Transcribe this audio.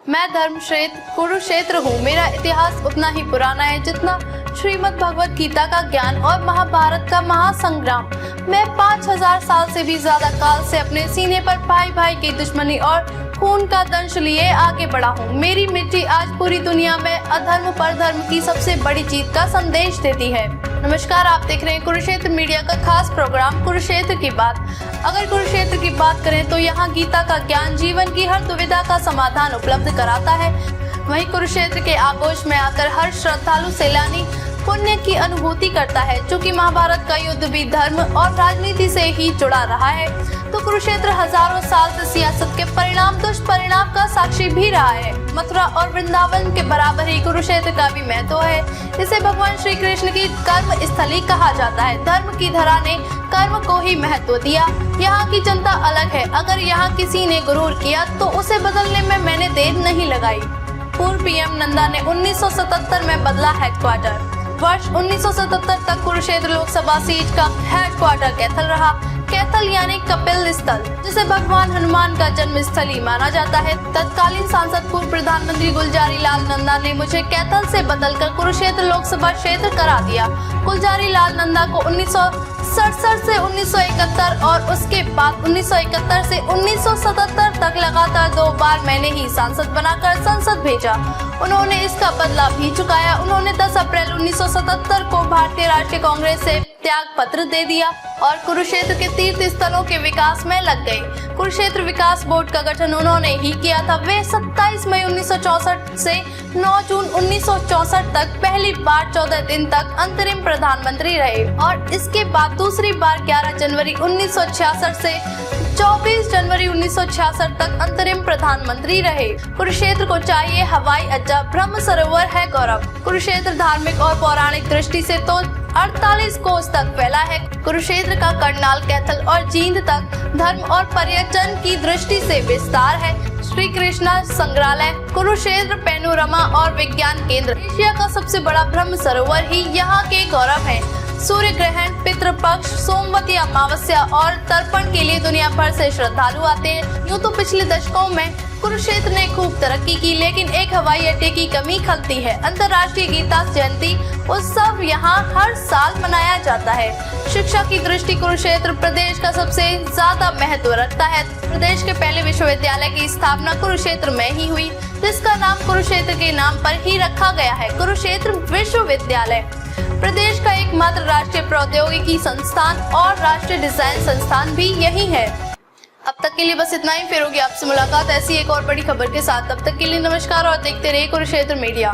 मैं धर्मक्षेत्र कुरुक्षेत्र हूँ। मेरा इतिहास उतना ही पुराना है जितना श्रीमद् भगवत गीता का ज्ञान और महाभारत का महासंग्राम। मैं 5000 साल से भी ज्यादा काल से अपने सीने पर भाई भाई की दुश्मनी और खून का दंश लिए आगे बढ़ा हूँ। मेरी मिट्टी आज पूरी दुनिया में अधर्म पर धर्म की सबसे बड़ी जीत का संदेश देती है। नमस्कार, आप देख रहे हैं कुरुक्षेत्र मीडिया का खास प्रोग्राम कुरुक्षेत्र की बात। अगर कुरुक्षेत्र की बात करें तो यहाँ गीता का ज्ञान जीवन की हर दुविधा का समाधान उपलब्ध कराता है। वहीं कुरुक्षेत्र के आगोश में आकर हर श्रद्धालु सैलानी पुण्य की अनुभूति करता है। चूँकि महाभारत का युद्ध भी धर्म और राजनीति से ही जुड़ा रहा है, तो कुरुक्षेत्र हजारों साल से सियासत के परिणाम दुष्परिणाम का साक्षी भी रहा है। मथुरा और वृंदावन के बराबर ही कुरुक्षेत्र का भी महत्व है। इसे भगवान श्री कृष्ण की कर्म स्थली कहा जाता है। धर्म की धरा ने कर्म को ही महत्व दिया। यहाँ की जनता अलग है। अगर यहाँ किसी ने गुरूर किया तो उसे बदलने में मैंने देर नहीं लगाई। पूर्व पीएम नंदा ने 1977 में बदला हेडक्वार्टर। वर्ष 1977 तक कुरुक्षेत्र लोकसभा सीट का हेडक्वार्टर कैथल रहा। कैथल यानी कपिल स्थल, जिसे भगवान हनुमान का जन्म स्थली माना जाता है। तत्कालीन सांसद पूर्व प्रधानमंत्री गुलजारी लाल नंदा ने मुझे कैथल से बदलकर कुरुक्षेत्र लोकसभा क्षेत्र करा दिया। गुलजारी लाल नंदा को 1967 से 1971 और उसके बाद 1971 से 1977 तक लगातार 2 बार मैंने ही सांसद बनाकर संसद भेजा। उन्होंने इसका बदला भी चुकाया। उन्होंने 10 अप्रैल 1977 को भारतीय राष्ट्रीय कांग्रेस से त्याग पत्र दे दिया और कुरुक्षेत्र के तीर्थ स्थलों के विकास में लग गए। कुरुक्षेत्र विकास बोर्ड का गठन उन्होंने ही किया था। वे 27 मई 1964 से 9 जून 1964 तक पहली बार 14 दिन तक अंतरिम प्रधानमंत्री रहे और इसके बाद दूसरी बार 11 जनवरी 1966 से 24 जनवरी 1966 तक अंतरिम प्रधानमंत्री रहे। कुरुक्षेत्र को चाहिए हवाई अड्डा, ब्रह्म सरोवर है गौरव। कुरुक्षेत्र धार्मिक और पौराणिक दृष्टि से तो 48 कोस तक फैला है। कुरुक्षेत्र का करनाल, कैथल और जींद तक धर्म और पर्यटन की दृष्टि से विस्तार है। श्री कृष्णा संग्रहालय, कुरुक्षेत्र पैनोरमा और विज्ञान केंद्र, एशिया का सबसे बड़ा ब्रह्म सरोवर ही यहाँ के गौरव है। सूर्य ग्रहण, पितृपक्ष, सोमवती अमावस्या और तर्पण के लिए दुनिया भर से श्रद्धालु आते हैं। यूँ तो पिछले दशकों में कुरुक्षेत्र ने खूब तरक्की की, लेकिन एक हवाई अड्डे की कमी खलती है। अंतर्राष्ट्रीय गीता जयंती उत्सव यहाँ हर साल मनाया जाता है। शिक्षा की दृष्टि कुरुक्षेत्र प्रदेश का सबसे ज्यादा महत्व रखता है। प्रदेश के पहले विश्वविद्यालय की स्थापना कुरुक्षेत्र में ही हुई, जिसका नाम कुरुक्षेत्र के नाम पर ही रखा गया है, कुरुक्षेत्र विश्वविद्यालय। प्रदेश का एकमात्र राष्ट्रीय प्रौद्योगिकी संस्थान और राष्ट्रीय डिजाइन संस्थान भी यही है। अब तक के लिए बस इतना ही। फिर होगी आपसे मुलाकात ऐसी एक और बड़ी खबर के साथ। तब तक के लिए नमस्कार और देखते रहिए कुरुक्षेत्र मीडिया।